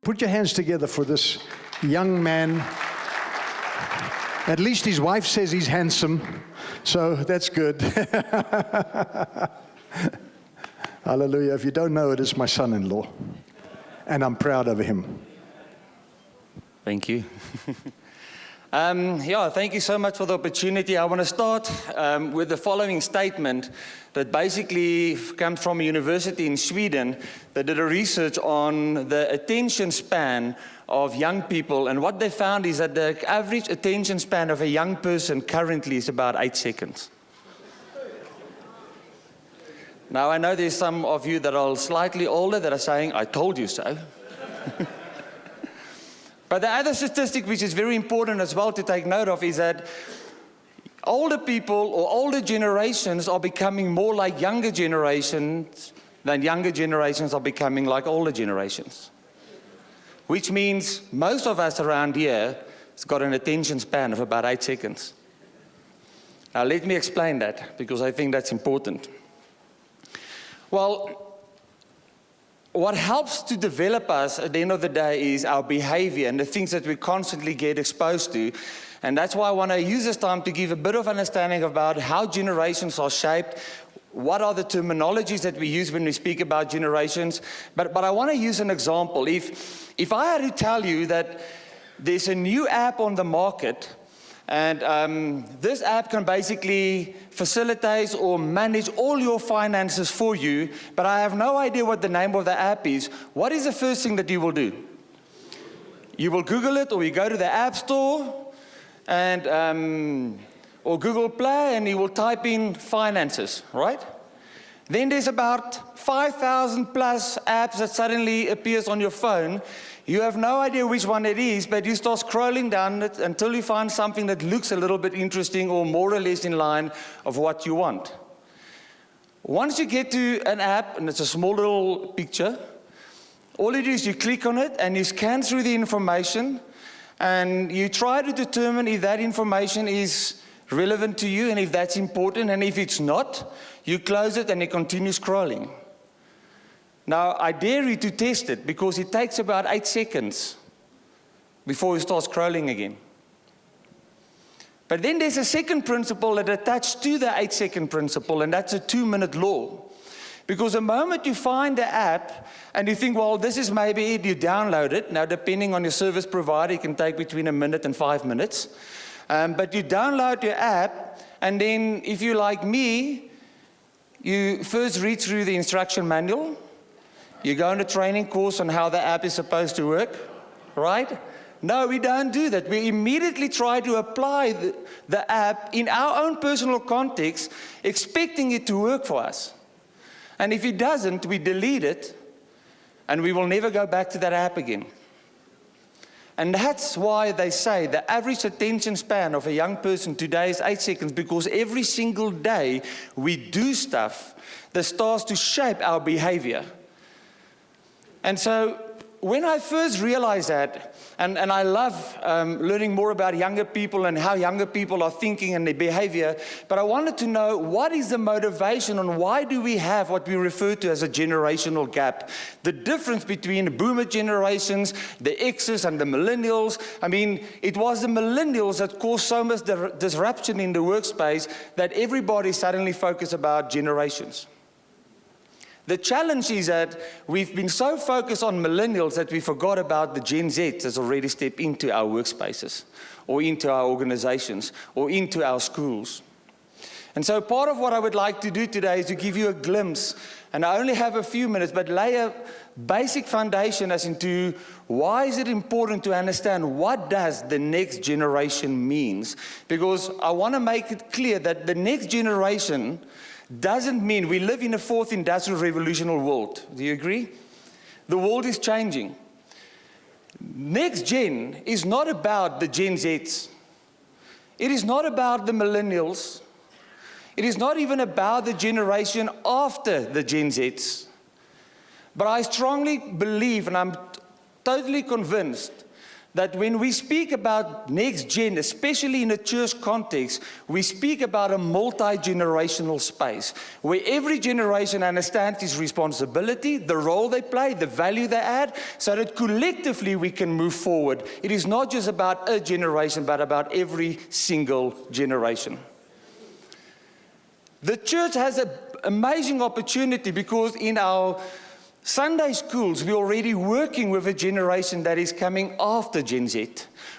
Put your hands together for this young man. At least his wife says he's handsome, so that's good. Hallelujah. If you don't know, it is my son-in-law, and I'm proud of him. Thank you. Thank you so much for the opportunity. I want to start with the following statement that basically comes from a university in Sweden that did a research on the attention span of young people, and what they found is that the average attention span of a young person currently is about 8 seconds. Now, I know there's some of you that are slightly older that are saying, I told you so. But the other statistic which is very important as well to take note of is that older people or older generations are becoming more like younger generations than younger generations are becoming like older generations. Which means most of us around here has got an attention span of about 8 seconds. Now let me explain that, because I think that's important. Well, what helps to develop us at the end of the day is our behavior and the things that we constantly get exposed to. And that's why I want to use this time to give a bit of understanding about how generations are shaped, what are the terminologies that we use when we speak about generations. But I want to use an example. If I had to tell you that there's a new app on the market, and this app can basically facilitate or manage all your finances for you, but I have no idea what the name of the app is, what is the first thing that you will do? You will Google it, or you go to the App Store, and or Google Play, and you will type in finances, right? Then there's about 5,000 plus apps that suddenly appears on your phone. You have no idea which one it is, but you start scrolling down it until you find something that looks a little bit interesting or more or less in line of what you want. Once you get to an app, and it's a small little picture, all you do is you click on it and you scan through the information, and you try to determine if that information is relevant to you and if that's important, and if it's not, you close it and you continue scrolling. Now, I dare you to test it, because it takes about 8 seconds before you start scrolling again. But then there's a second principle that attached to the 8-second principle, and that's a 2-minute law. Because the moment you find the app and you think, well, this is maybe it, you download it. Now, depending on your service provider, it can take between 1 minute and 5 minutes. But you download your app, and then if you're like me, you first read through the instruction manual. You go on a training course on how the app is supposed to work, right? No, we don't do that. We immediately try to apply the app in our own personal context, expecting it to work for us. And if it doesn't, we delete it, and we will never go back to that app again. And that's why they say the average attention span of a young person today is 8 seconds, because every single day we do stuff that starts to shape our behavior. And so when I first realized that, and I love learning more about younger people and how younger people are thinking and their behavior, but I wanted to know, what is the motivation and why do we have what we refer to as a generational gap? The difference between the boomer generations, the X's and the millennials. I mean, it was the millennials that caused so much disruption in the workspace that everybody suddenly focused about generations. The challenge is that we've been so focused on millennials that we forgot about the Gen Z that's already stepped into our workspaces, or into our organizations, or into our schools. And so part of what I would like to do today is to give you a glimpse, and I only have a few minutes, but lay a basic foundation as into why is it important to understand what does the next generation means. Because I want to make it clear that the next generation doesn't mean we live in a fourth industrial revolutionary world. Do you agree? The world is changing. Next gen is not about the Gen Zs. It is not about the millennials. It is not even about the generation after the Gen Zs. But I strongly believe, and I'm totally convinced, that when we speak about next gen, especially in a church context, we speak about a multi-generational space where every generation understands its responsibility, the role they play, the value they add, so that collectively we can move forward. It is not just about a generation, but about every single generation. The church has an amazing opportunity because in our Sunday schools, we're already working with a generation that is coming after Gen Z.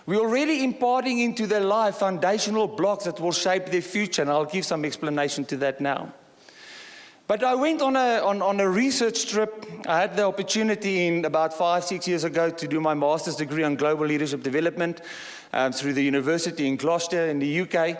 We're already imparting into their life foundational blocks that will shape their future, and I'll give some explanation to that now. But I went on a research trip. I had the opportunity in about 5-6 years ago to do my master's degree on global leadership development through the university in Gloucester in the UK.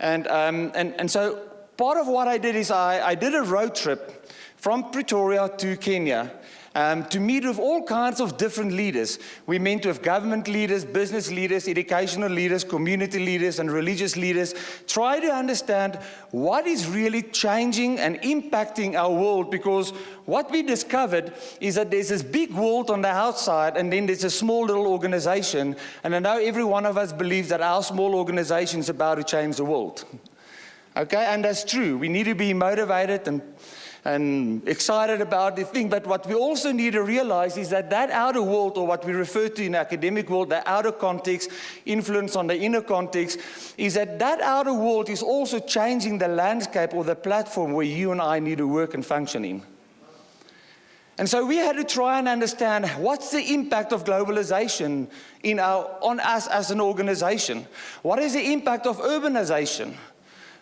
And so part of what I did is I did a road trip from Pretoria to Kenya to meet with all kinds of different leaders. We met with government leaders, business leaders, educational leaders, community leaders, and religious leaders. Try to understand what is really changing and impacting our world, because what we discovered is that there's this big world on the outside, and then there's a small little organization. And I know every one of us believes that our small organization is about to change the world. Okay, and that's true. We need to be motivated and excited about the thing. But what we also need to realize is that that outer world, or what we refer to in the academic world, the outer context, influence on the inner context, is that that outer world is also changing the landscape or the platform where you and I need to work and function in. And so we had to try and understand what's the impact of globalization on us as an organization. What is the impact of urbanization?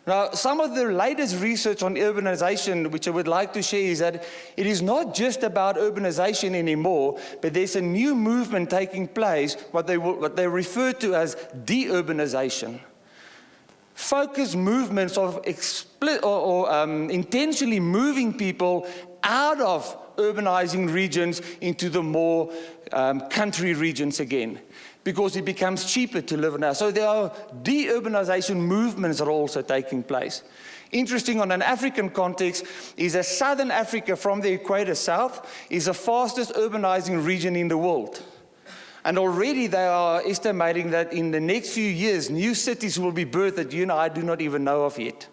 Now, some of the latest research on urbanization, which I would like to share, is that it is not just about urbanization anymore, but there's a new movement taking place, what they refer to as de-urbanization. Focused movements of intentionally moving people out of urbanizing regions into the more country regions again, because it becomes cheaper to live now. So there are de-urbanization movements that are also taking place. Interesting on an African context is that Southern Africa, from the equator south, is the fastest urbanizing region in the world. And already they are estimating that in the next few years, new cities will be birthed that you and I do not even know of yet.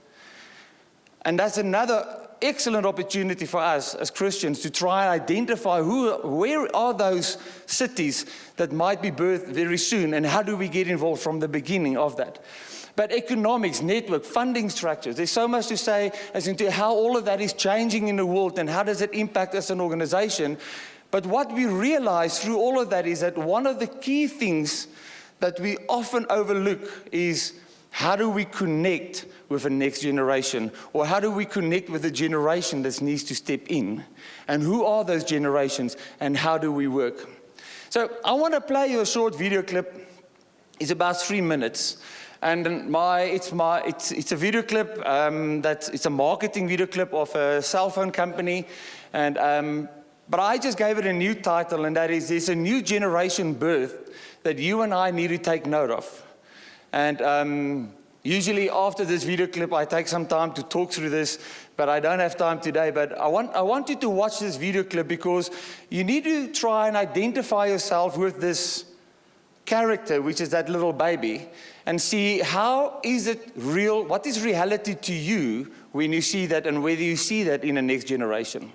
And that's another excellent opportunity for us as Christians to try and identify where are those cities that might be birthed very soon, and how do we get involved from the beginning of that. But economics, network, funding structures, there's so much to say as into how all of that is changing in the world and how does it impact us as an organization. But what we realize through all of that is that one of the key things that we often overlook is how do we connect with the next generation? Or how do we connect with the generation that needs to step in? And who are those generations? And how do we work? So I want to play you a short video clip. It's about 3 minutes. And it's a video clip it's a marketing video clip of a cell phone company. But I just gave it a new title, and that is, there's a new generation birth that you and I need to take note of. And usually after this video clip, I take some time to talk through this, but I don't have time today. But I want you to watch this video clip, because you need to try and identify yourself with this character, which is that little baby, and see how is it real, what is reality to you when you see that, and whether you see that in the next generation.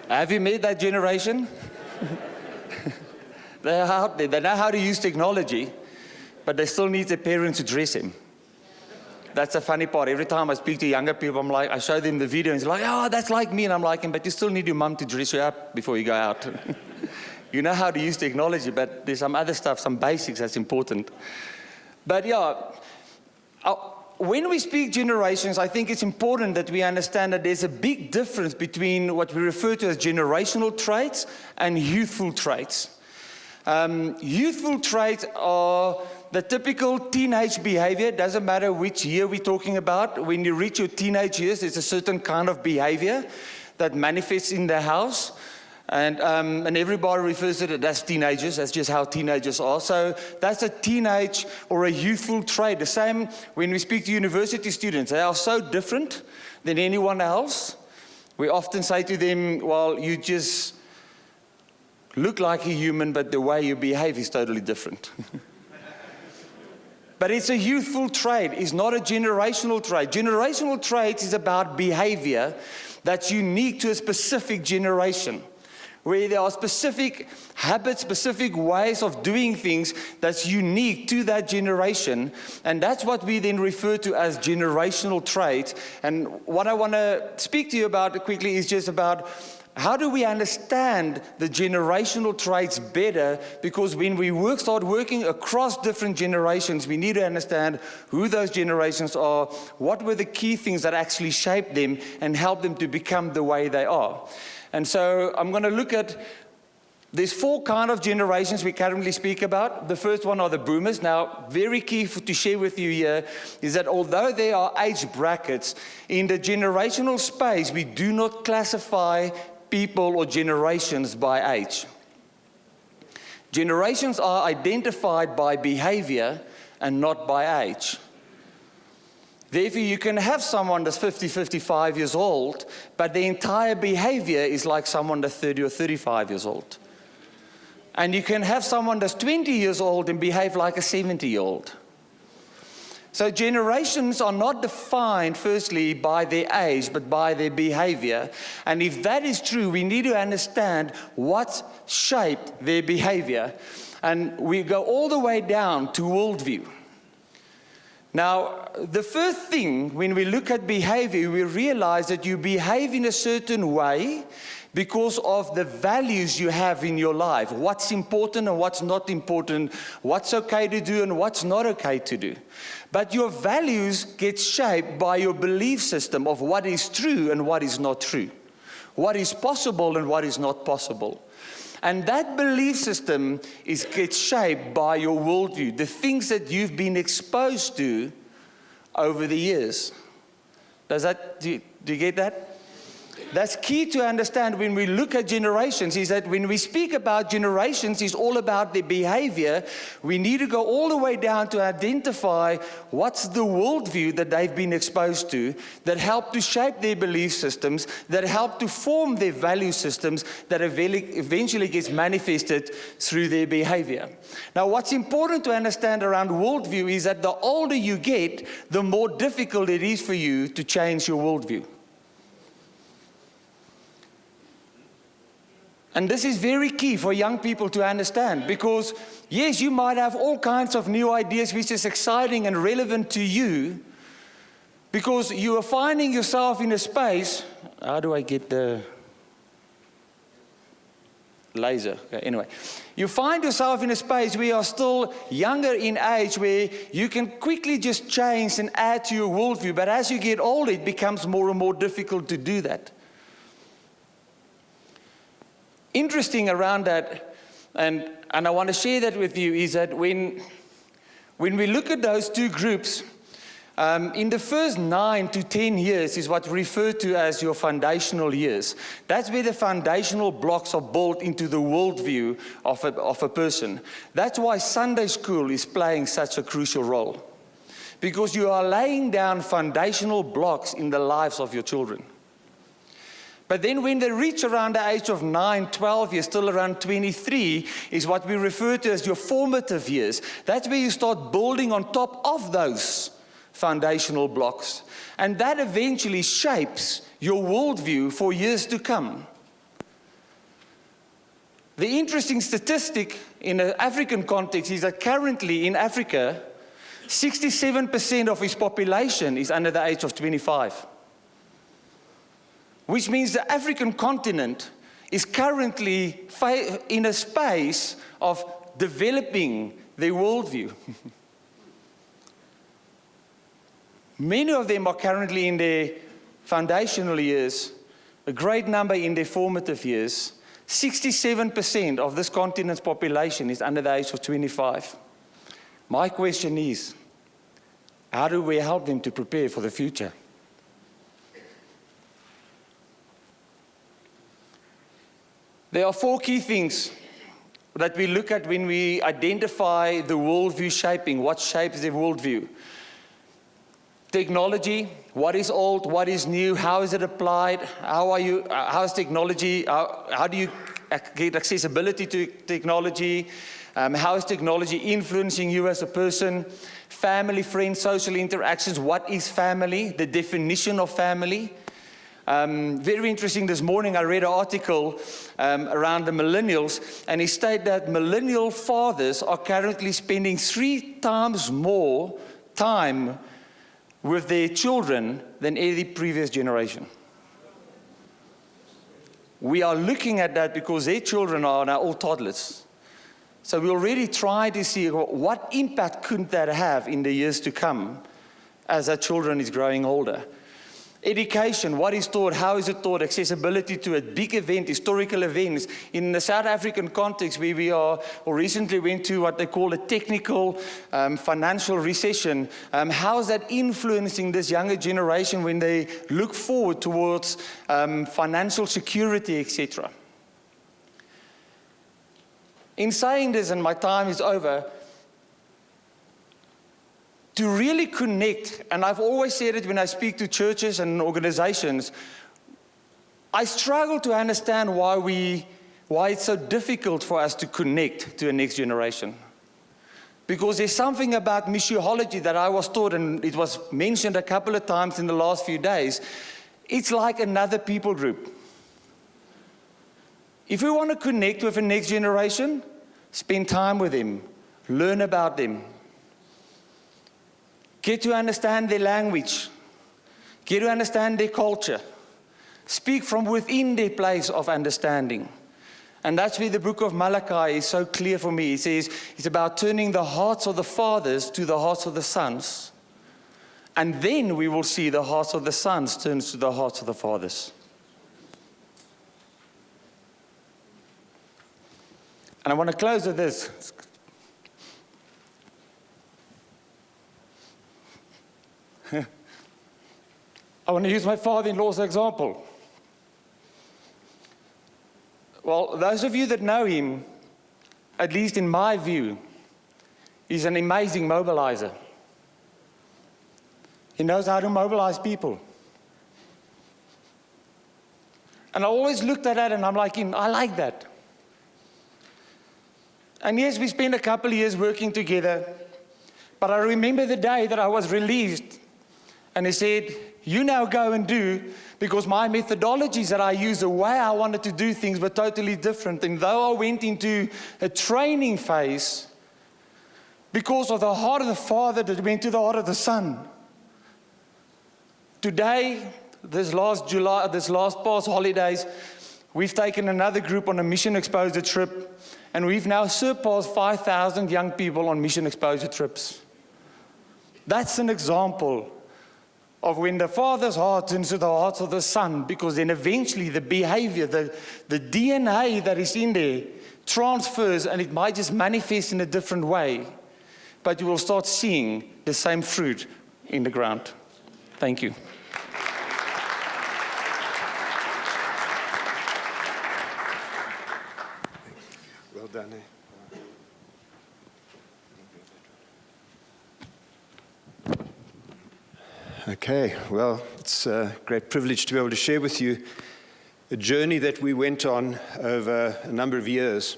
Have you met that generation? They're out there. They know how to use technology, but they still need their parents to dress them. That's the funny part. Every time I speak to younger people, I'm like, I show them the video, and it's like, oh, that's like me. And I'm like, but you still need your mom to dress you up before you go out. You know how to use technology, but there's some other stuff, some basics that's important. But yeah, when we speak generations, I think it's important that we understand that there's a big difference between what we refer to as generational traits and youthful traits. Youthful traits are the typical teenage behavior. Doesn't matter which year we're talking about. When you reach your teenage years, there's a certain kind of behavior that manifests in the house. And everybody refers to it as teenagers. That's just how teenagers are. So that's a teenage or a youthful trait. The same when we speak to university students. They are so different than anyone else. We often say to them, well, you just look like a human, but the way you behave is totally different. But it's a youthful trait. It's not a generational trait. Generational traits is about behavior that's unique to a specific generation, where there are specific habits, specific ways of doing things that's unique to that generation. And that's what we then refer to as generational traits. And what I want to speak to you about quickly is just about how do we understand the generational traits better? Because when we start working across different generations, we need to understand who those generations are, what were the key things that actually shaped them and help them to become the way they are. And so I'm going to look at, there's 4 kind of generations we currently speak about. The first one are the boomers. Now, very key to share with you here is that although there are age brackets, in the generational space, we do not classify people or generations by age. Generations are identified by behavior and not by age. Therefore, you can have someone that's 50, 55 years old, but the entire behavior is like someone that's 30 or 35 years old. And you can have someone that's 20 years old and behave like a 70-year-old. So generations are not defined, firstly, by their age, but by their behavior. And if that is true, we need to understand what shaped their behavior. And we go all the way down to worldview. Now, the first thing, when we look at behavior, we realize that you behave in a certain way because of the values you have in your life. What's important and what's not important. What's okay to do and what's not okay to do. But your values get shaped by your belief system of what is true and what is not true. What is possible and what is not possible. And that belief system gets shaped by your worldview, the things that you've been exposed to over the years. Do you get that? That's key to understand when we look at generations, is that when we speak about generations, it's all about their behavior. We need to go all the way down to identify what's the worldview that they've been exposed to that help to shape their belief systems, that help to form their value systems that eventually gets manifested through their behavior. Now, what's important to understand around worldview is that the older you get, the more difficult it is for you to change your worldview. And this is very key for young people to understand because, yes, you might have all kinds of new ideas which is exciting and relevant to you because you are finding yourself in a space. How do I get the laser? Okay, anyway, you find yourself in a space where you are still younger in age, where you can quickly just change and add to your worldview. But as you get older, it becomes more and more difficult to do that. Interesting around that, and I want to share that with you, is that when we look at those two groups, in the first 9 to 10 years is what's referred to as your foundational years. That's where the foundational blocks are built into the worldview of a person. That's why Sunday school is playing such a crucial role, because you are laying down foundational blocks in the lives of your children. But then when they reach around the age of 9, 12 years, still around 23, is what we refer to as your formative years. That's where you start building on top of those foundational blocks. And that eventually shapes your worldview for years to come. The interesting statistic in an African context is that currently in Africa, 67% of its population is under the age of 25. Which means the African continent is currently in a space of developing their worldview. Many of them are currently in their foundational years, a great number in their formative years. 67% of this continent's population is under the age of 25. My question is, how do we help them to prepare for the future? There are 4 key things that we look at when we identify the worldview shaping, what shapes their worldview. Technology, what is old, what is new, how is it applied, how is technology, how do you get accessibility to technology, how is technology influencing you as a person, family, friends, social interactions, what is family, the definition of family. Very interesting, this morning I read an article around the millennials, and it stated that millennial fathers are currently spending 3 times more time with their children than any previous generation. We are looking at that because their children are now all toddlers. So we already try to see what impact could that have in the years to come as our children is growing older. Education, what is taught, how is it taught, accessibility to a big event, historical events. In the South African context, where we are, or recently went to what they call a technical financial recession, how is that influencing this younger generation when they look forward towards financial security, etc. In saying this, and my time is over, to really connect, and I've always said it when I speak to churches and organizations, I struggle to understand why it's so difficult for us to connect to a next generation. Because there's something about missiology that I was taught, and it was mentioned a couple of times in the last few days. It's like another people group. If we want to connect with the next generation, spend time with them, learn about them. Get to understand their language. Get to understand their culture. Speak from within their place of understanding. And that's where the book of Malachi is so clear for me. It says it's about turning the hearts of the fathers to the hearts of the sons. And then we will see the hearts of the sons turn to the hearts of the fathers. And I want to close with this. I want to use my father-in-law as an example. Well, those of you that know him, at least in my view, he's an amazing mobilizer. He knows how to mobilize people. And I always looked at that and I'm like, I like that. And yes, we spent a couple of years working together, but I remember the day that I was released and he said, you now go and do, because my methodologies that I use, the way I wanted to do things were totally different. And though I went into a training phase, because of the heart of the Father that went to the heart of the Son. Today, this last past holidays, we've taken another group on a mission exposure trip, and we've now surpassed 5,000 young people on mission exposure trips. That's an example of when the Father's heart turns to the hearts of the Son, because then eventually the behavior, the DNA that is in there transfers, and it might just manifest in a different way, but you will start seeing the same fruit in the ground. Thank you. Well done, eh? Okay, well, it's a great privilege to be able to share with you a journey that we went on over a number of years.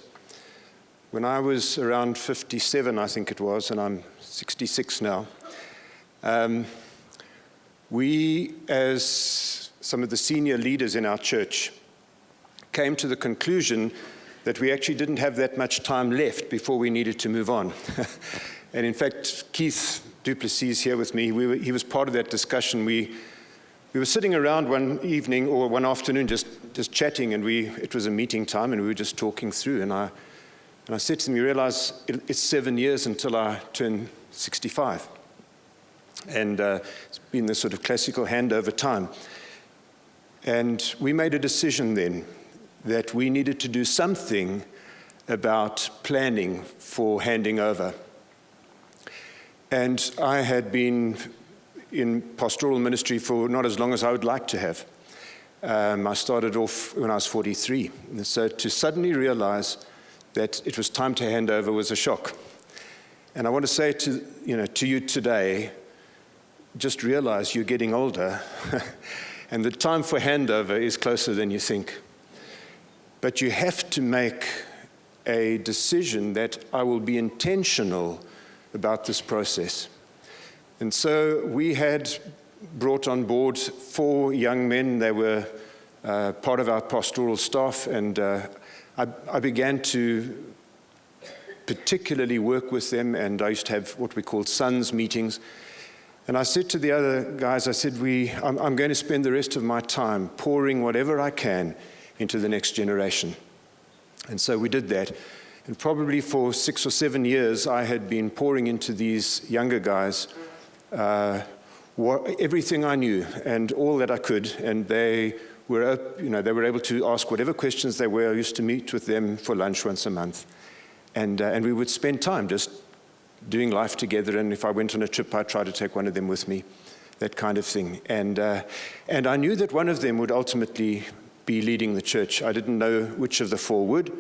When I was around 57, I think it was, and I'm 66 now, we, as some of the senior leaders in our church, came to the conclusion that we actually didn't have that much time left before we needed to move on. And in fact, Keith Duplessis here with me, he was part of that discussion. We were sitting around one evening or one afternoon just chatting, and it was a meeting time, and we were just talking through. And I said to him, you realize it's 7 years until I turn 65. And it's been this sort of classical handover time. And we made a decision then that we needed to do something about planning for handing over. And I had been in pastoral ministry for not as long as I would like to have. I started off when I was 43. And so to suddenly realize that it was time to hand over was a shock. And I want to say to you today, just realize you're getting older, and the time for handover is closer than you think. But you have to make a decision that I will be intentional about this process. And so we had brought on board 4 young men. They were part of our pastoral staff, and I began to particularly work with them, and I used to have what we called sons meetings. And I said to the other guys, I said, I'm going to spend the rest of my time pouring whatever I can into the next generation. And so we did that. And probably for 6 or 7 years, I had been pouring into these younger guys everything I knew and all that I could. And they were able to ask whatever questions they were. I used to meet with them for lunch once a month. And we would spend time just doing life together. And if I went on a trip, I'd try to take one of them with me, that kind of thing. And I knew that one of them would ultimately be leading the church. I didn't know which of the 4 would.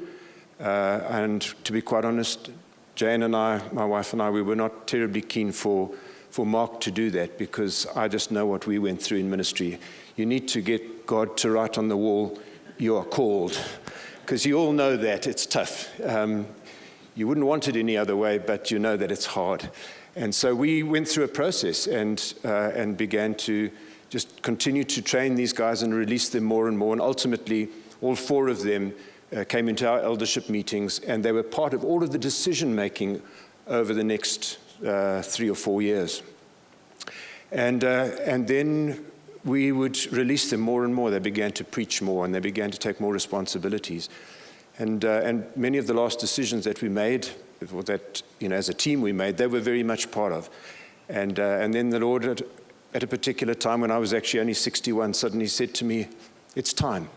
And to be quite honest, Jane and I, my wife and I, we were not terribly keen for Mark to do that, because I just know what we went through in ministry. You need to get God to write on the wall, you are called, because you all know that it's tough. You wouldn't want it any other way, but you know that it's hard. And so we went through a process and began to just continue to train these guys and release them more and more. And ultimately, all 4 of them came into our eldership meetings, and they were part of all of the decision-making over the next 3 or 4 years. And then we would release them more and more. They began to preach more, and they began to take more responsibilities. And many of the last decisions that we made, or that as a team we made, they were very much part of. And then the Lord, at a particular time when I was actually only 61, suddenly said to me, "It's time."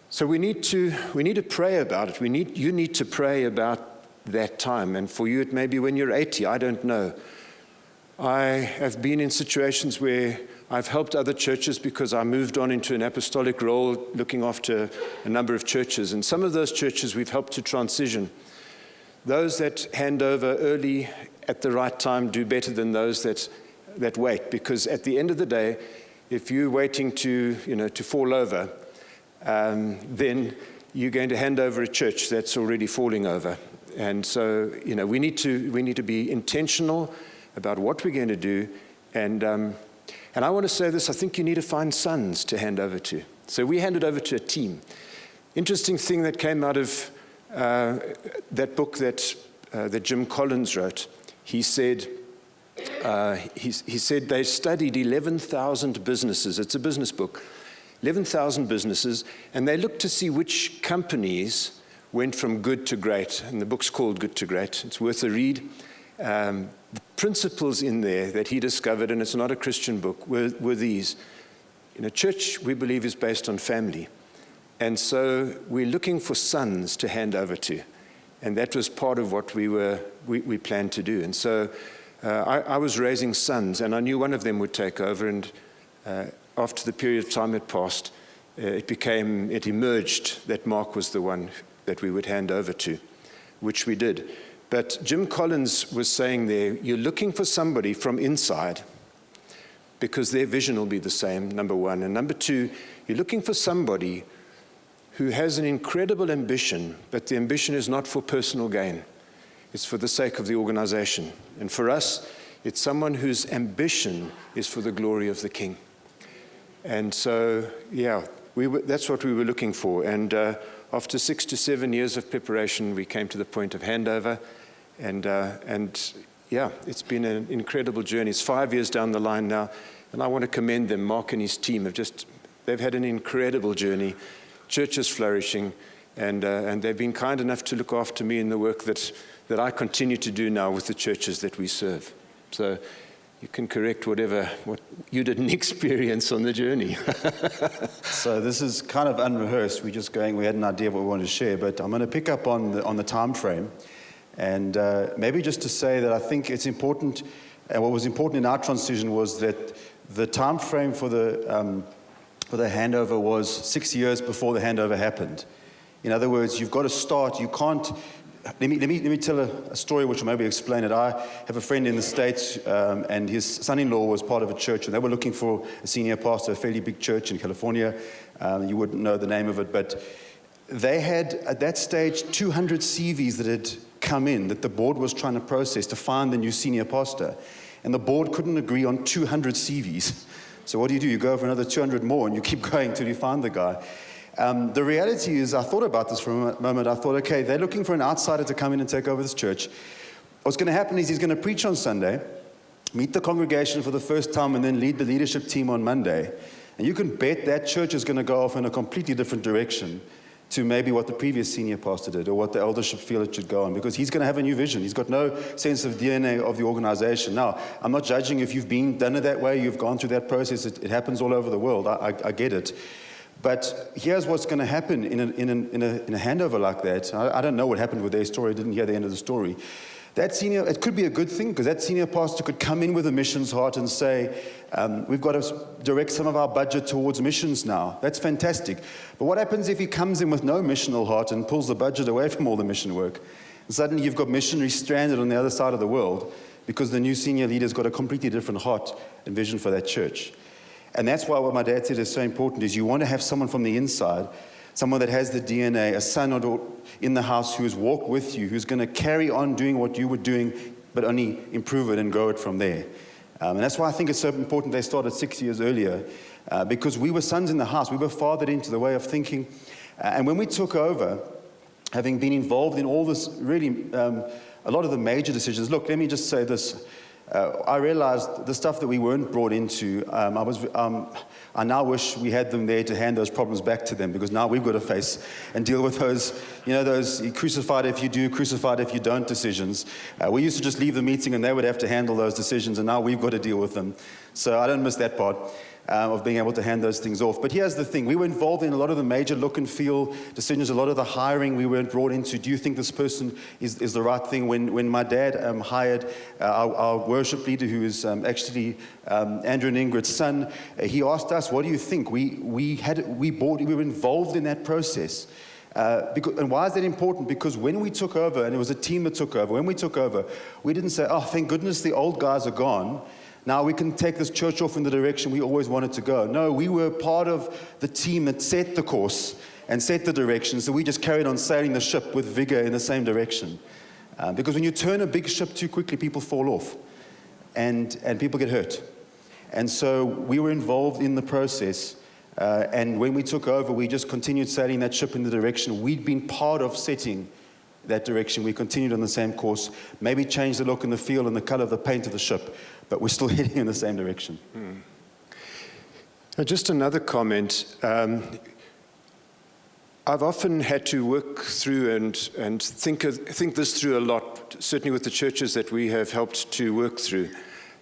So we need to pray about it. You need to pray about that time. And for you, it may be when you're 80. I don't know. I have been in situations where I've helped other churches because I moved on into an apostolic role, looking after a number of churches. And some of those churches we've helped to transition. Those that hand over early at the right time do better than those that wait. Because at the end of the day, if you're waiting to fall over, then you're going to hand over a church that's already falling over. And so, we need to be intentional about what we're going to do. And I want to say this, I think you need to find sons to hand over to. So we handed over to a team. Interesting thing that came out of that book that Jim Collins wrote. He said they studied 11,000 businesses. It's a business book. 11,000 businesses, and they looked to see which companies went from good to great. And the book's called Good to Great. It's worth a read. The principles in there that he discovered, and it's not a Christian book, were these. Church, we believe, is based on family. And so we're looking for sons to hand over to. And that was part of what we planned to do. And so I was raising sons, and I knew one of them would take over. And after the period of time had passed, it emerged that Mark was the one that we would hand over to, which we did. But Jim Collins was saying there, you're looking for somebody from inside because their vision will be the same, number one. And number two, you're looking for somebody who has an incredible ambition, but the ambition is not for personal gain. It's for the sake of the organization. And for us, it's someone whose ambition is for the glory of the King. And so, that's what we were looking for. And after 6 to 7 years of preparation, we came to the point of handover. And yeah, it's been an incredible journey. It's 5 years down the line now. And I want to commend them. Mark and his team they've had an incredible journey. Church is flourishing. And they've been kind enough to look after me in the work that I continue to do now with the churches that we serve. So you can correct what you didn't experience on the journey. So this is kind of unrehearsed. We had an idea of what we wanted to share, but I'm going to pick up on the time frame. And maybe just to say that I think it's important, and what was important in our transition was that the time frame for the handover was 6 years before the handover happened. In other words, you've got to start. You can't. Let me tell a story which will maybe explain it. I have a friend in the States, and his son-in-law was part of a church, and they were looking for a senior pastor, a fairly big church in California. You wouldn't know the name of it, but they had, at that stage, 200 CVs that had come in that the board was trying to process to find the new senior pastor. And the board couldn't agree on 200 CVs. So what do? You go for another 200 more, and you keep going till you find the guy. The reality is, I thought about this for a moment. I thought, okay, they're looking for an outsider to come in and take over this church. What's going to happen is he's going to preach on Sunday, meet the congregation for the first time, and then lead the leadership team on Monday. And you can bet that church is going to go off in a completely different direction to maybe what the previous senior pastor did or what the eldership feel it should go on, because he's going to have a new vision. He's got no sense of DNA of the organization. Now, I'm not judging if you've done it that way, you've gone through that process. It happens all over the world. I get it. But here's what's going to happen in a handover like that. I don't know what happened with their story. I didn't hear the end of the story. It could be a good thing, because that senior pastor could come in with a missions heart and say, we've got to direct some of our budget towards missions now. That's fantastic. But what happens if he comes in with no missional heart and pulls the budget away from all the mission work? And suddenly you've got missionaries stranded on the other side of the world because the new senior leader's got a completely different heart and vision for that church. And that's why what my dad said is so important, is you want to have someone from the inside, someone that has the DNA, a son or daughter in the house who has walked with you, who's going to carry on doing what you were doing, but only improve it and grow it from there. And that's why I think it's so important they started 6 years earlier, because we were sons in the house. We were fathered into the way of thinking. And when we took over, having been involved in all this, really, a lot of the major decisions. Look, let me just say this. I realized the stuff that we weren't brought into, I now wish we had them there to hand those problems back to them, because now we've got to face and deal with those, those crucified if you do, crucified if you don't decisions. We used to just leave the meeting and they would have to handle those decisions, and now we've got to deal with them. So I don't miss that part of being able to hand those things off. But here's the thing. We were involved in a lot of the major look and feel decisions, a lot of the hiring we weren't brought into. Do you think this person is the right thing? When my dad hired our worship leader, who is actually Andrew and Ingrid's son, he asked us, what do you think? We were involved in that process. And why is that important? Because when we took over, and it was a team that took over, when we took over, we didn't say, oh, thank goodness the old guys are gone. Now we can take this church off in the direction we always wanted to go. No, we were part of the team that set the course and set the direction, so we just carried on sailing the ship with vigor in the same direction. Because when you turn a big ship too quickly, people fall off, and people get hurt. And so we were involved in the process, and when we took over, we just continued sailing that ship in the direction we'd been part of setting that direction. We continued on the same course, maybe changed the look and the feel and the color of the paint of the ship, but we're still heading in the same direction. Just another comment. I've often had to work through and think this through a lot, certainly with the churches that we have helped to work through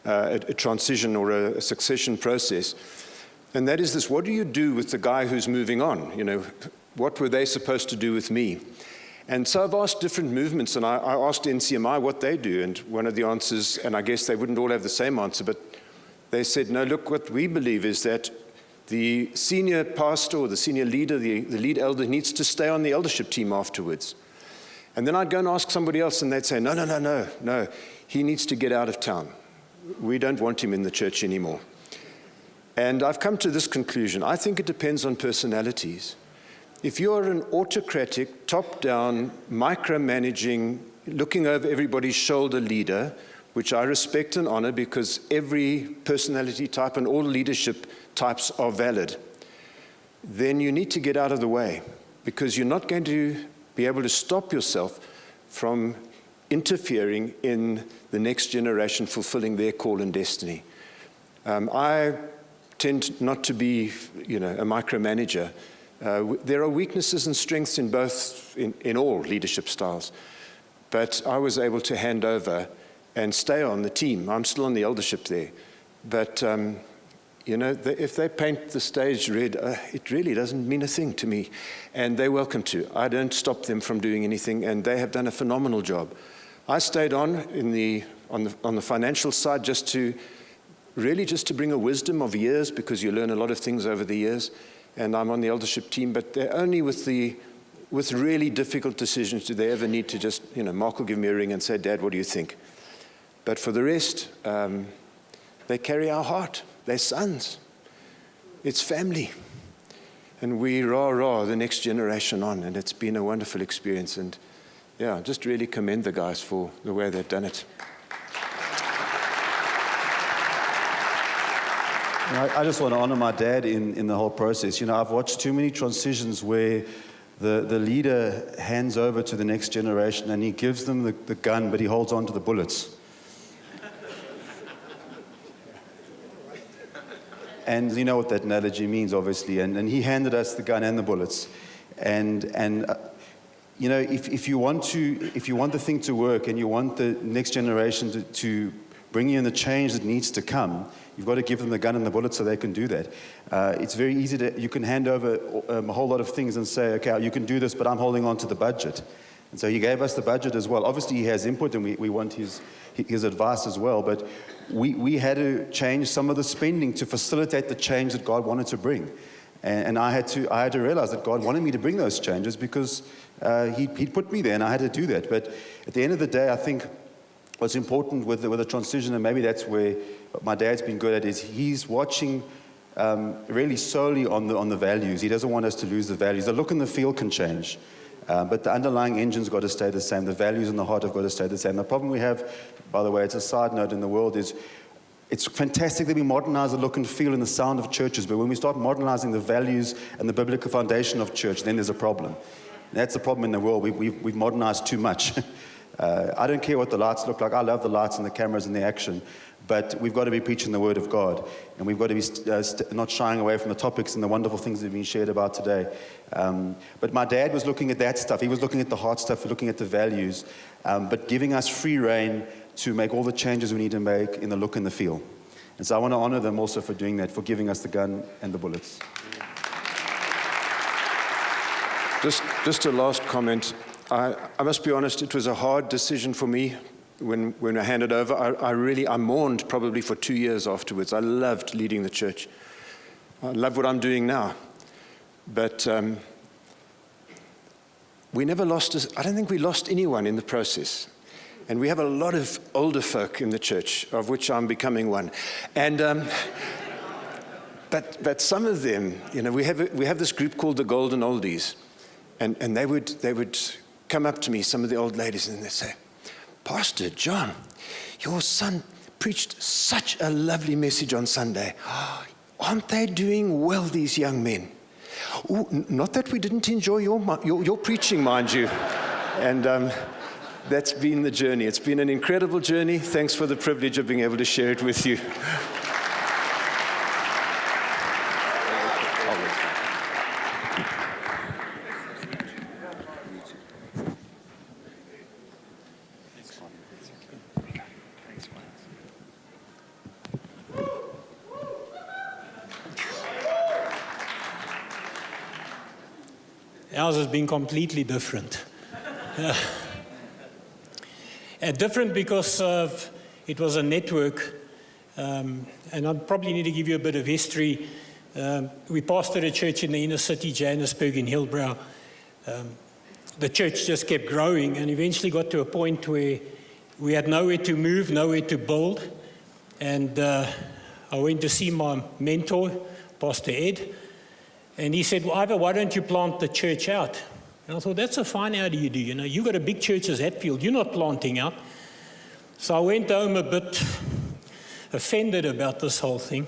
a transition or a succession process. And that is this: what do you do with the guy who's moving on? What were they supposed to do with me? And so I've asked different movements, and I asked NCMI what they do, and one of the answers, and I guess they wouldn't all have the same answer, but they said, no, look, what we believe is that the senior pastor or the senior leader, the lead elder, needs to stay on the eldership team afterwards. And then I'd go and ask somebody else, and they'd say, no, he needs to get out of town. We don't want him in the church anymore. And I've come to this conclusion. I think it depends on personalities. If you're an autocratic, top-down, micromanaging, looking over everybody's shoulder leader, which I respect and honor because every personality type and all leadership types are valid, then you need to get out of the way, because you're not going to be able to stop yourself from interfering in the next generation fulfilling their call and destiny. I tend not to be, a micromanager. There are weaknesses and strengths in both, in all leadership styles. But I was able to hand over and stay on the team. I'm still on the eldership there. But, if they paint the stage red, it really doesn't mean a thing to me. And they're welcome to. I don't stop them from doing anything, and they have done a phenomenal job. I stayed on on the financial side just to bring a wisdom of years, because you learn a lot of things over the years. And I'm on the eldership team, but they're only with really difficult decisions do they ever need to just, Mark will give me a ring and say, Dad, what do you think? But for the rest, they carry our heart. They're sons. It's family. And we rah the next generation on, and it's been a wonderful experience. And yeah, just really commend the guys for the way they've done it. I just want to honor my dad in the whole process. I've watched too many transitions where the leader hands over to the next generation and he gives them the gun, but he holds on to the bullets. And you know what that analogy means, obviously. And he handed us the gun and the bullets. And if you want the thing to work and you want the next generation to bring in the change that needs to come, you've got to give them the gun and the bullets so they can do that. It's very easy you can hand over a whole lot of things and say, okay, you can do this, but I'm holding on to the budget. And so he gave us the budget as well. Obviously, he has input, and we want his advice as well. But we had to change some of the spending to facilitate the change that God wanted to bring. And I had to realize that God wanted me to bring those changes because He'd put me there, and I had to do that. But at the end of the day, I think what's important with the transition, and maybe that's where my dad's been good at, is he's watching really solely on the values. He doesn't want us to lose the values. The look and the feel can change, but the underlying engine's got to stay the same. The values and the heart have got to stay the same. The problem we have, by the way, it's a side note in the world, is it's fantastic that we modernize the look and feel and the sound of churches, but when we start modernizing the values and the biblical foundation of church, then there's a problem. And that's the problem in the world. We've modernized too much. I don't care what the lights look like. I love the lights and the cameras and the action. But we've got to be preaching the Word of God. And we've got to be not shying away from the topics and the wonderful things that have been shared about today. But my dad was looking at that stuff. He was looking at the heart stuff, looking at the values, but giving us free rein to make all the changes we need to make in the look and the feel. And so I want to honor them also for doing that, for giving us the gun and the bullets. Just a last comment. I must be honest, it was a hard decision for me when I handed over. I mourned probably for 2 years afterwards. I loved leading the church. I love what I'm doing now. But we never lost, I don't think we lost anyone in the process. And we have a lot of older folk in the church, of which I'm becoming one. And but some of them, we have this group called the Golden Oldies. And they would come up to me, some of the old ladies, and they'd say, Pastor John, your son preached such a lovely message on Sunday. Aren't they doing well, these young men? Ooh, not that we didn't enjoy your preaching, mind you. And that's been the journey. It's been an incredible journey. Thanks for the privilege of being able to share it with you. Ours has been completely different. Different because it was a network, and I probably need to give you a bit of history. We pastored a church in the inner city, Johannesburg in Hillbrow. The church just kept growing and eventually got to a point where we had nowhere to move, nowhere to build. And I went to see my mentor, Pastor Ed, and he said, well, Ivor, why don't you plant the church out? And I thought, that's a fine idea, do you know? You've got a big church as Hatfield. You're not planting out. So I went home a bit offended about this whole thing.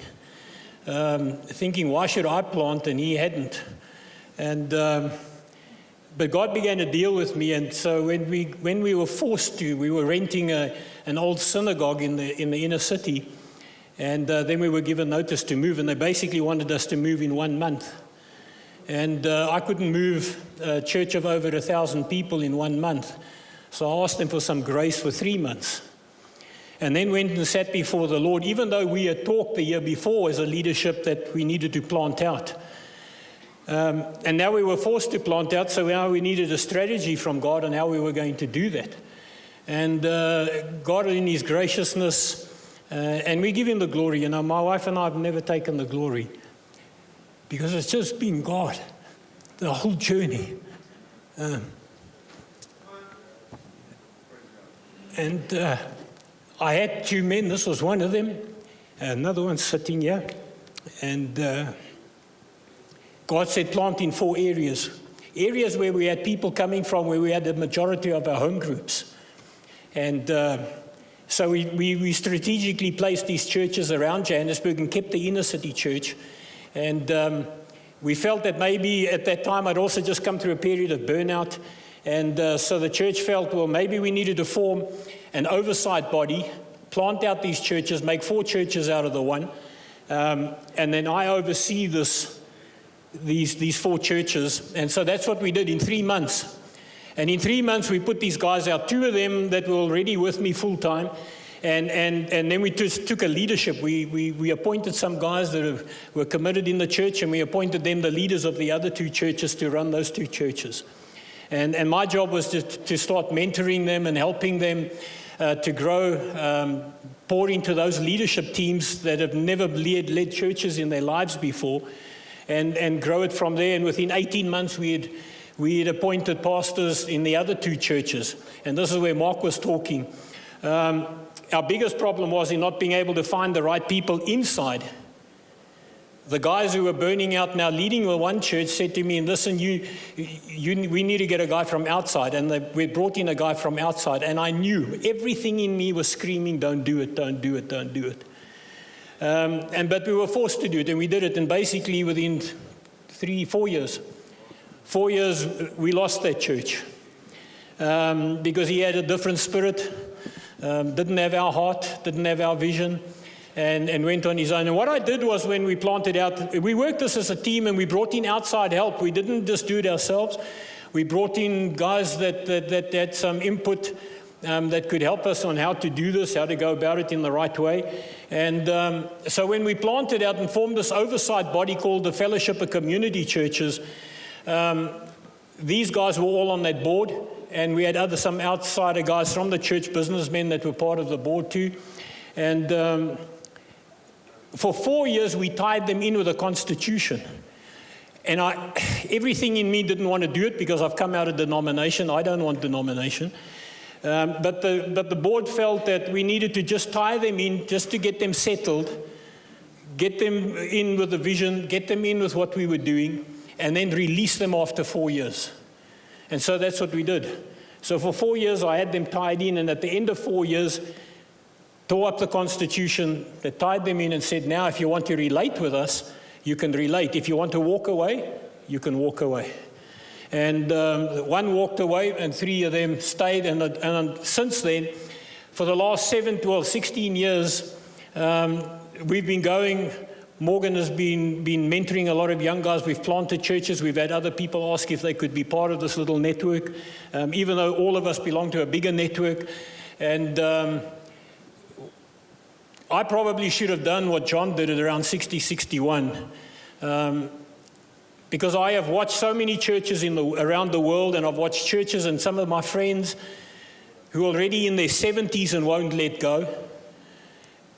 thinking, why should I plant and he hadn't? And but God began to deal with me, and so when we were forced to, we were renting an old synagogue in the inner city, and then we were given notice to move, and they basically wanted us to move in 1 month. And I couldn't move a church of over 1,000 people in 1 month, so I asked them for some grace for 3 months. And then went and sat before the Lord, even though we had talked the year before as a leadership that we needed to plant out. And now we were forced to plant out, so now we needed a strategy from God on how we were going to do that. And God in His graciousness, and we give Him the glory. You know, my wife and I have never taken the glory, because it's just been God, the whole journey. I had 2 men, this was one of them, another one sitting here, and God said plant in 4 areas where we had people coming from, where we had the majority of our home groups. And so we strategically placed these churches around Johannesburg and kept the inner city church. And we felt that maybe at that time I'd also just come through a period of burnout. And so the church felt, well, maybe we needed to form an oversight body, plant out these churches, make 4 churches out of the one. And then I oversee these 4 churches. And so that's what we did in 3 months. And in 3 months, we put these guys out, 2 of them that were already with me full time. And then we just took a leadership. We appointed some guys that were committed in the church, and we appointed them the leaders of the other 2 churches to run those 2 churches. And my job was to start mentoring them and helping them to grow, pour into those leadership teams that have never led churches in their lives before, and grow it from there. And within 18 months, we had appointed pastors in the other 2 churches. And this is where Mark was talking. Our biggest problem was in not being able to find the right people inside. The guys who were burning out now leading the one church said to me, listen, we need to get a guy from outside. And we brought in a guy from outside. And I knew everything in me was screaming, don't do it, don't do it, don't do it. But we were forced to do it, and we did it. And basically within 4 years, 4 years, we lost that church because he had a different spirit, didn't have our heart, didn't have our vision, and went on his own. And what I did was, when we planted out, we worked this as a team, and we brought in outside help. We didn't just do it ourselves. We brought in guys that had some input that could help us on how to do this, how to go about it in the right way. And so when we planted out and formed this oversight body called the Fellowship of Community Churches, these guys were all on that board, and we had some outsider guys from the church, businessmen that were part of the board too. And for 4 years, we tied them in with a constitution. And everything in me didn't want to do it, because I've come out of denomination. I don't want denomination. But the board felt that we needed to just tie them in, just to get them settled, get them in with the vision, get them in with what we were doing, and then release them after 4 years. And so that's what we did. So for 4 years, I had them tied in, and at the end of 4 years, tore up the constitution, that tied them in and said, now if you want to relate with us, you can relate. If you want to walk away, you can walk away. And one walked away, and 3 of them stayed. And since then, for the last 16 years, we've been going. Morgan has been mentoring a lot of young guys. We've planted churches. We've had other people ask if they could be part of this little network, even though all of us belong to a bigger network. And I probably should have done what John did at around 60, 61. Because I have watched so many churches around the world, and I've watched churches and some of my friends who are already in their 70s and won't let go.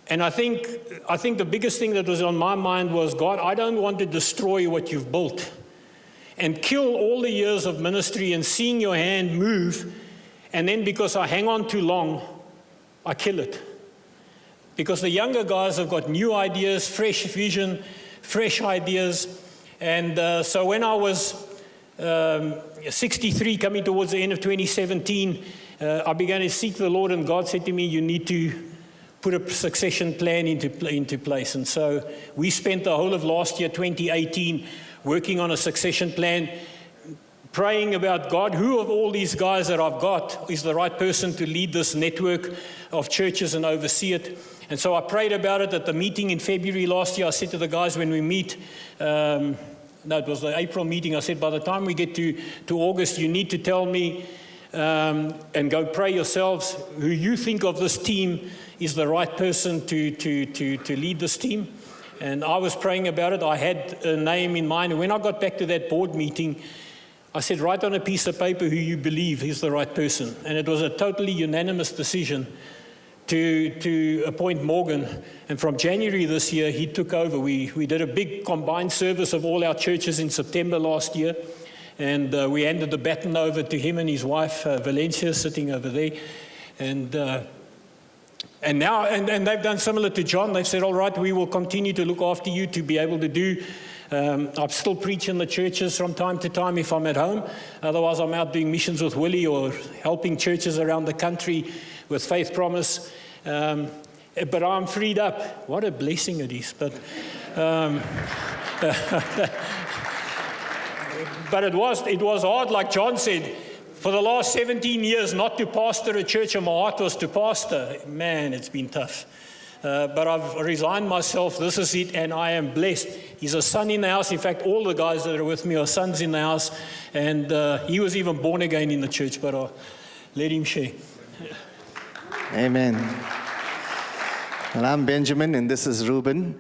And I think the biggest thing that was on my mind was, God, I don't want to destroy what you've built and kill all the years of ministry and seeing your hand move, and then because I hang on too long, I kill it. Because the younger guys have got new ideas, fresh vision, fresh ideas. And so when I was 63, coming towards the end of 2017, I began to seek the Lord, and God said to me, you need to put a succession plan into place. And so we spent the whole of last year, 2018, working on a succession plan, praying about, God, who of all these guys that I've got is the right person to lead this network of churches and oversee it. And so I prayed about it at the meeting in February last year. I said to the guys when we meet, no, it was the April meeting, I said, by the time we get to August, you need to tell me and go pray yourselves who you think of this team is the right person to lead this team. And I was praying about it. I had a name in mind. And when I got back to that board meeting, I said, write on a piece of paper who you believe is the right person. And it was a totally unanimous decision to appoint Morgan. And from January this year, he took over. We did a big combined service of all our churches in September last year. And we handed the baton over to him and his wife, Valencia, sitting over there. And now they've done similar to John. They've said, all right, we will continue to look after you to be able to do. I still preach in the churches from time to time if I'm at home. Otherwise, I'm out doing missions with Willie or helping churches around the country with Faith Promise. But I'm freed up. What a blessing it is. But but it was hard, like John said. For the last 17 years, not to pastor a church, and my heart was to pastor. Man, it's been tough. But I've resigned myself. This is it, and I am blessed. He's a son in the house. In fact, all the guys that are with me are sons in the house. And he was even born again in the church, but I'll let him share. Amen. Well, I'm Benjamin, and this is Reuben.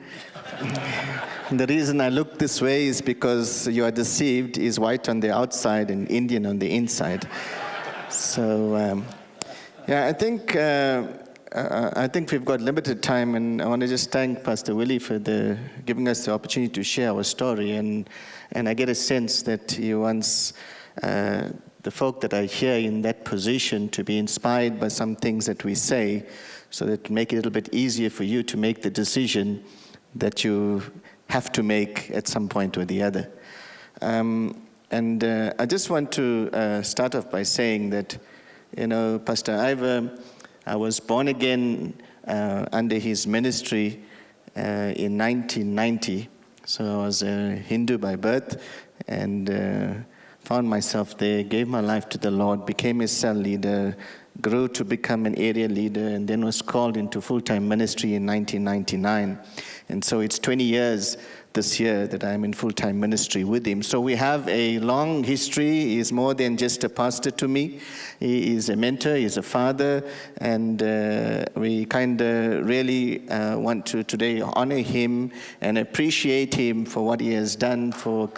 The reason I look this way is because you are deceived. He's white on the outside and Indian on the inside. So, yeah, I think we've got limited time, and I want to just thank Pastor Willie for giving us the opportunity to share our story. And I get a sense that he wants the folk that are here in that position to be inspired by some things that we say, so that make it a little bit easier for you to make the decision that you have to make at some point or the other. I just want to start off by saying that, Pastor Ivor, I was born again under his ministry in 1990. So I was a Hindu by birth and found myself there, gave my life to the Lord, became a cell leader, grew to become an area leader, and then was called into full-time ministry in 1999. And so it's 20 years this year that I'm in full-time ministry with him. So we have a long history. He is more than just a pastor to me. He is a mentor, he's a father, and we kind of really want to today honor him and appreciate him for what he has done for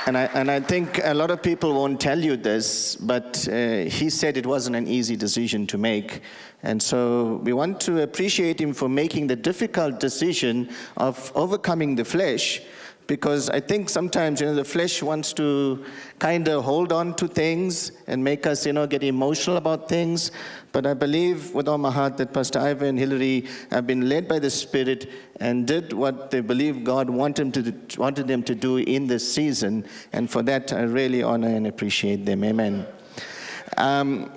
And I think a lot of people won't tell you this, but he said it wasn't an easy decision to make. And so we want to appreciate him for making the difficult decision of overcoming the flesh, because I think sometimes, the flesh wants to kind of hold on to things and make us, get emotional about things. But I believe with all my heart that Pastor Ivor and Hillary have been led by the Spirit and did what they believe God wanted them to do in this season. And for that, I really honor and appreciate them. Amen. I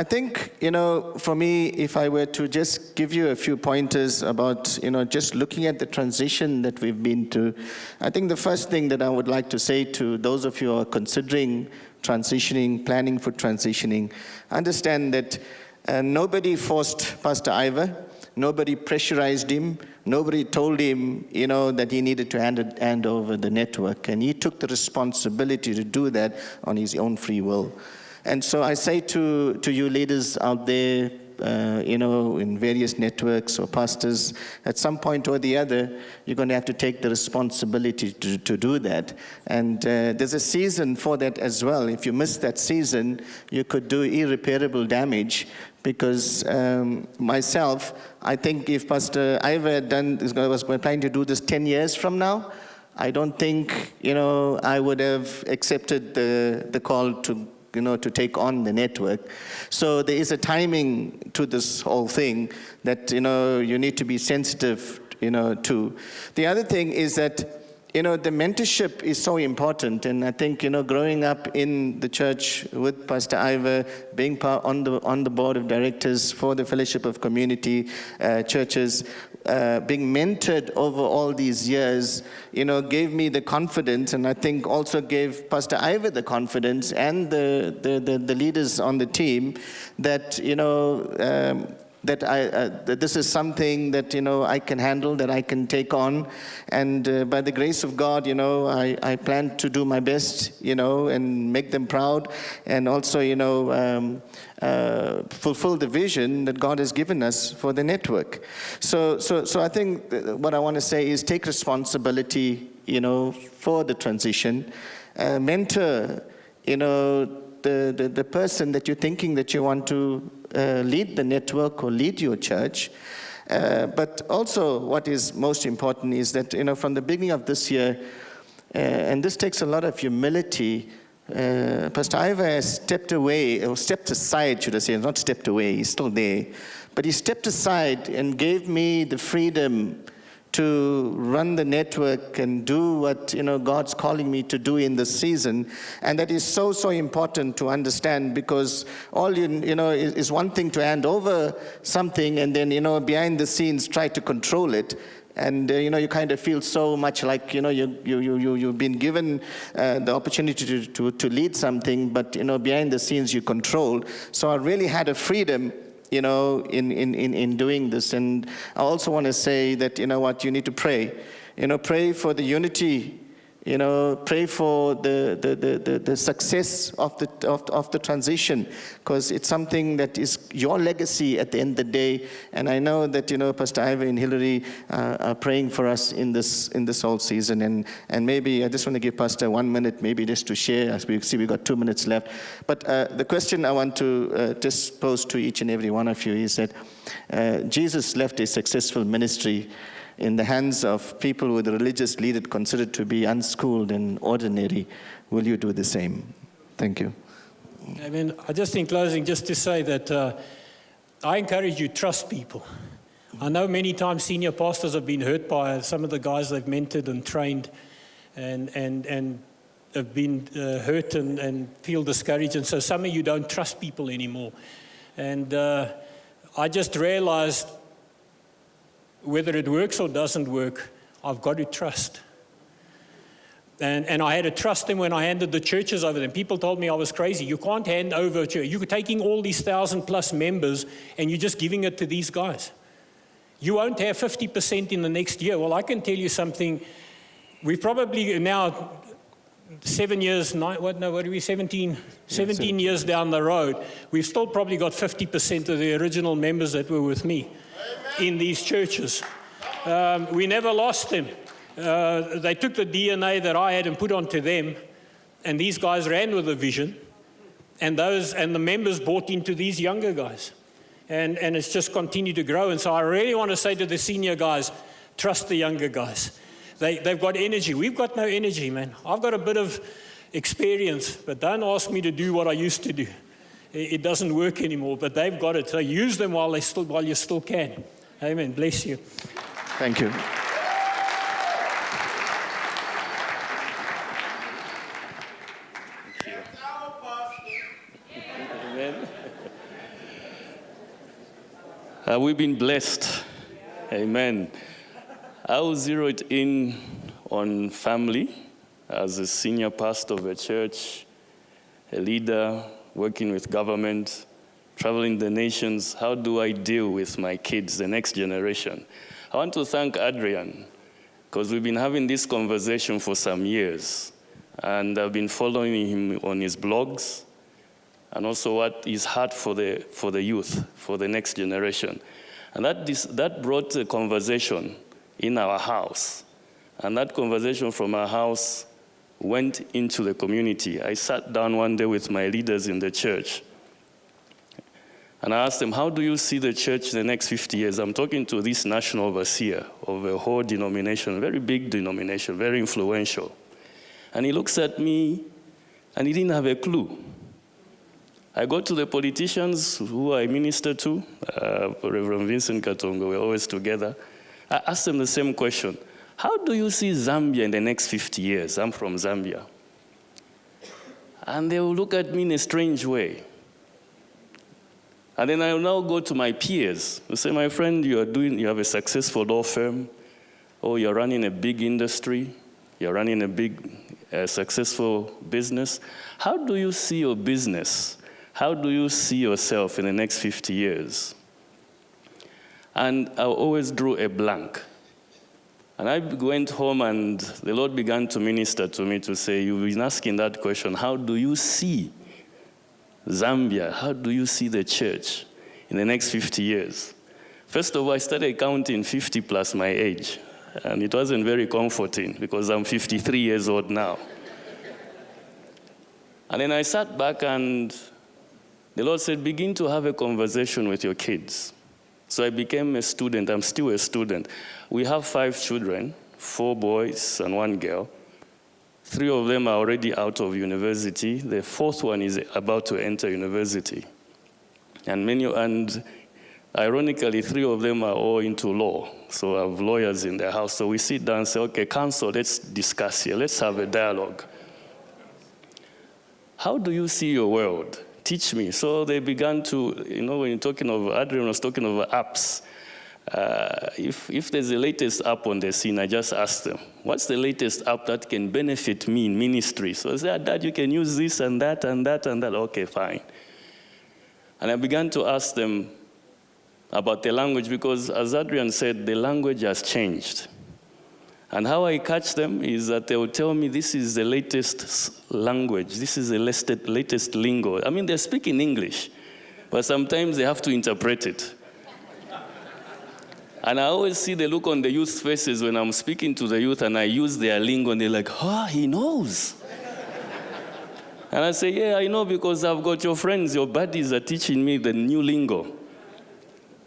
think, for me, if I were to just give you a few pointers about, just looking at the transition that we've been to, I think the first thing that I would like to say to those of you who are considering transitioning, planning for transitioning, understand that nobody forced Pastor Ivor. Nobody pressurized him. Nobody told him, that he needed to hand over the network. And he took the responsibility to do that on his own free will. And so I say to you leaders out there, in various networks or pastors, at some point or the other, you're going to have to take the responsibility to do that. And there's a season for that as well. If you miss that season, you could do irreparable damage. Because myself, I think if Pastor Ivor was planning to do this 10 years from now, I don't think, I would have accepted the call to take on the network. So there is a timing to this whole thing that, you need to be sensitive, to. The other thing is that, the mentorship is so important, and I think, growing up in the church with Pastor Ivor, being on the board of directors for the Fellowship of Community Churches, being mentored over all these years, gave me the confidence, and I think also gave Pastor Ivor the confidence and the leaders on the team that, that this is something that, I can handle, that I can take on. And by the grace of God, I plan to do my best, and make them proud, and also, fulfill the vision that God has given us for the network. So I think what I want to say is take responsibility, for the transition. Mentor, the person that you're thinking that you want to lead the network or lead your church. But also what is most important is that, from the beginning of this year, and this takes a lot of humility, Pastor Ivor has stepped away, or stepped aside, should I say, not stepped away, he's still there, but he stepped aside and gave me the freedom to run the network and do what, God's calling me to do in this season. And that is so, so important to understand, because all, is one thing to hand over something and then, behind the scenes try to control it. And, you kind of feel so much like, you've been given the opportunity to lead something, but, behind the scenes you control. So I really had a freedom, in doing this. And I also want to say that, you need to pray. Pray for the unity. Pray for the success of the transition, because it's something that is your legacy at the end of the day. And I know that, Pastor Ivor and Hillary are praying for us in this whole season. And maybe I just want to give Pastor 1 minute, maybe just to share, as we see we've got 2 minutes left. But the question I want to just pose to each and every one of you is that Jesus left a successful ministry in the hands of people with a religious leader considered to be unschooled and ordinary. Will you do the same? Thank you. I mean, I just in closing, just to say that I encourage you, trust people. I know many times senior pastors have been hurt by some of the guys they've mentored and trained, and have been hurt and feel discouraged. And so some of you don't trust people anymore. And I just realized, whether it works or doesn't work, I've got to trust. And I had to trust them when I handed the churches over them. People told me I was crazy. You can't hand over a church. You're taking all these 1,000+ members and you're just giving it to these guys. You won't have 50% in the next year. Well, I can tell you something. We've probably now 17 years down the road, we've still probably got 50% of the original members that were with me in these churches. We never lost them. They took the DNA that I had and put onto them, and these guys ran with the vision, and the members bought into these younger guys, and it's just continued to grow. And so I really want to say to the senior guys, trust the younger guys. They've got energy. We've got no energy, man. I've got a bit of experience, but don't ask me to do what I used to do. It doesn't work anymore, but they've got it. So use them while you still can. Amen. Bless you. Thank you. Amen. We've been blessed. Amen. I'll zero it in on family. As a senior pastor of a church, a leader, working with government, traveling the nations, how do I deal with my kids, the next generation? I want to thank Adrian, because we've been having this conversation for some years, and I've been following him on his blogs, and also what his heart for the youth, for the next generation. And that brought a conversation in our house, and that conversation from our house went into the community. I sat down one day with my leaders in the church, and I asked them, how do you see the church in the next 50 years? I'm talking to this national overseer of a whole denomination, very big denomination, very influential. And he looks at me, and he didn't have a clue. I go to the politicians who I minister to, Reverend Vincent Katongo, we're always together. I asked them the same question. how do you see Zambia in the next 50 years? I'm from Zambia. And they will look at me in a strange way. And then I will now go to my peers who say, my friend, you have a successful law firm, or you're running a big industry, you're running a big, successful business. How do you see your business? How do you see yourself in the next 50 years? And I always drew a blank. And I went home and the Lord began to minister to me to say, you've been asking that question, how do you see Zambia? How do you see the church in the next 50 years? First of all, I started counting 50 plus my age. And it wasn't very comforting because I'm 53 years old now. And then I sat back and the Lord said, begin to have a conversation with your kids. So I became a student. I'm still a student. We have 5 children, 4 boys and 1 girl. 3 of them are already out of university. The 4th one is about to enter university. And ironically, 3 of them are all into law. So I have lawyers in their house. So we sit down and say, okay, counsel, let's discuss here. Let's have a dialogue. How do you see your world? Teach me. So they began to, when you're talking of, Adrian was talking of apps. If there's the latest app on the scene, I just ask them, what's the latest app that can benefit me in ministry? So I said, Dad, you can use this and that and that and that. Okay, fine. And I began to ask them about the language because, as Adrian said, the language has changed. And how I catch them is that they will tell me this is the latest language, this is the latest lingo. I mean, they're speaking English, but sometimes they have to interpret it. And I always see the look on the youth's faces when I'm speaking to the youth and I use their lingo, and they're like, he knows. And I say, yeah, I know because I've got your friends, your buddies are teaching me the new lingo.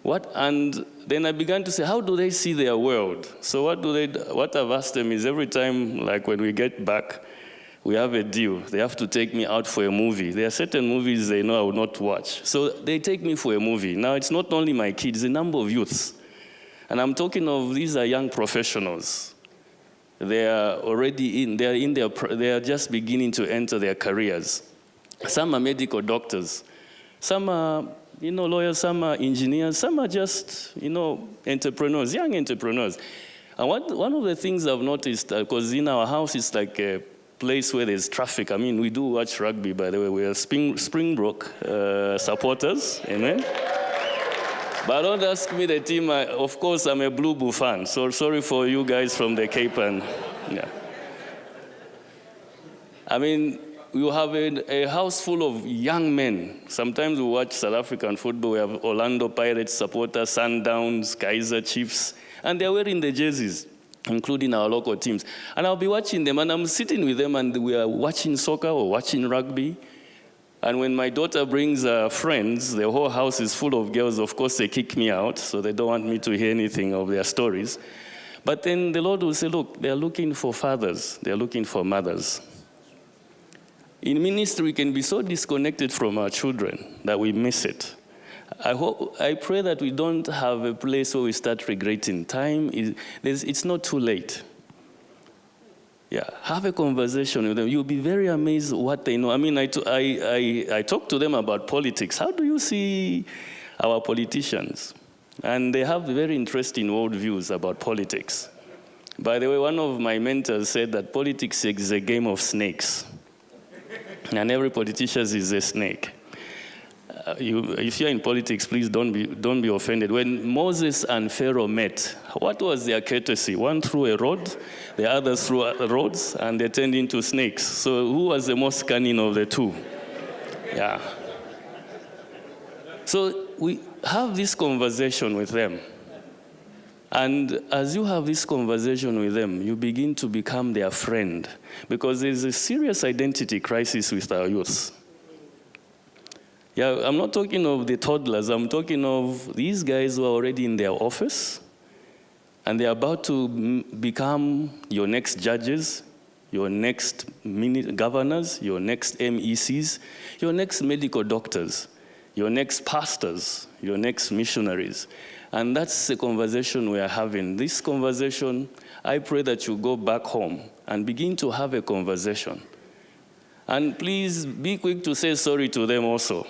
What? And then I began to say, how do they see their world? So what I've asked them is every time, like when we get back, we have a deal. They have to take me out for a movie. There are certain movies they know I will not watch. So they take me for a movie. Now, it's not only my kids, a number of youths. And I'm talking of, these are young professionals. They are already they are just beginning to enter their careers. Some are medical doctors. Some are lawyers, some are engineers, some are just, entrepreneurs, young entrepreneurs. And one of the things I've noticed, because in our house it's like a place where there's traffic. I mean, we do watch rugby, by the way. We are Springbok supporters, amen? But don't ask me the team. Of course, I'm a Blue Boo fan, so sorry for you guys from the Cape. Yeah. I mean, you have a house full of young men. Sometimes we watch South African football. We have Orlando Pirates supporters, Sundowns, Kaizer Chiefs, and they're wearing the jerseys, including our local teams. And I'll be watching them, and I'm sitting with them, and we are watching soccer or watching rugby. And when my daughter brings friends, the whole house is full of girls. Of course, they kick me out, so they don't want me to hear anything of their stories. But then the Lord will say, look, they're looking for fathers. They're looking for mothers. In ministry, we can be so disconnected from our children that we miss it. I pray that we don't have a place where we start regretting. It's not too late. Yeah, have a conversation with them. You'll be very amazed what they know. I mean, I talk to them about politics. How do you see our politicians? And they have very interesting worldviews about politics. By the way, one of my mentors said that politics is a game of snakes. And every politician is a snake. If you're in politics, please don't be offended. When Moses and Pharaoh met, what was their courtesy? One threw a rod, the others threw rods, and they turned into snakes. So who was the most cunning of the two? Yeah. So we have this conversation with them. And as you have this conversation with them, you begin to become their friend. Because there's a serious identity crisis with our youth. Yeah, I'm not talking of the toddlers. I'm talking of these guys who are already in their office, and they're about to become your next judges, your next governors, your next MECs, your next medical doctors, your next pastors, your next missionaries. And that's the conversation we are having. This conversation, I pray that you go back home and begin to have a conversation. And please be quick to say sorry to them also.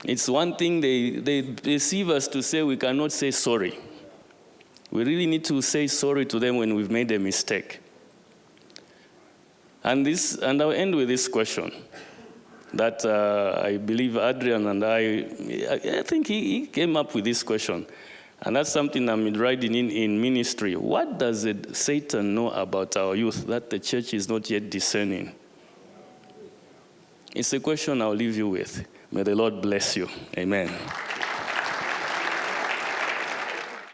It's one thing they deceive us to say we cannot say sorry. We really need to say sorry to them when we've made a mistake. And I'll end with this question that I believe Adrian and I think he came up with this question. And that's something I'm riding in ministry. What does Satan know about our youth that the church is not yet discerning? It's a question I'll leave you with. May the Lord bless you. Amen.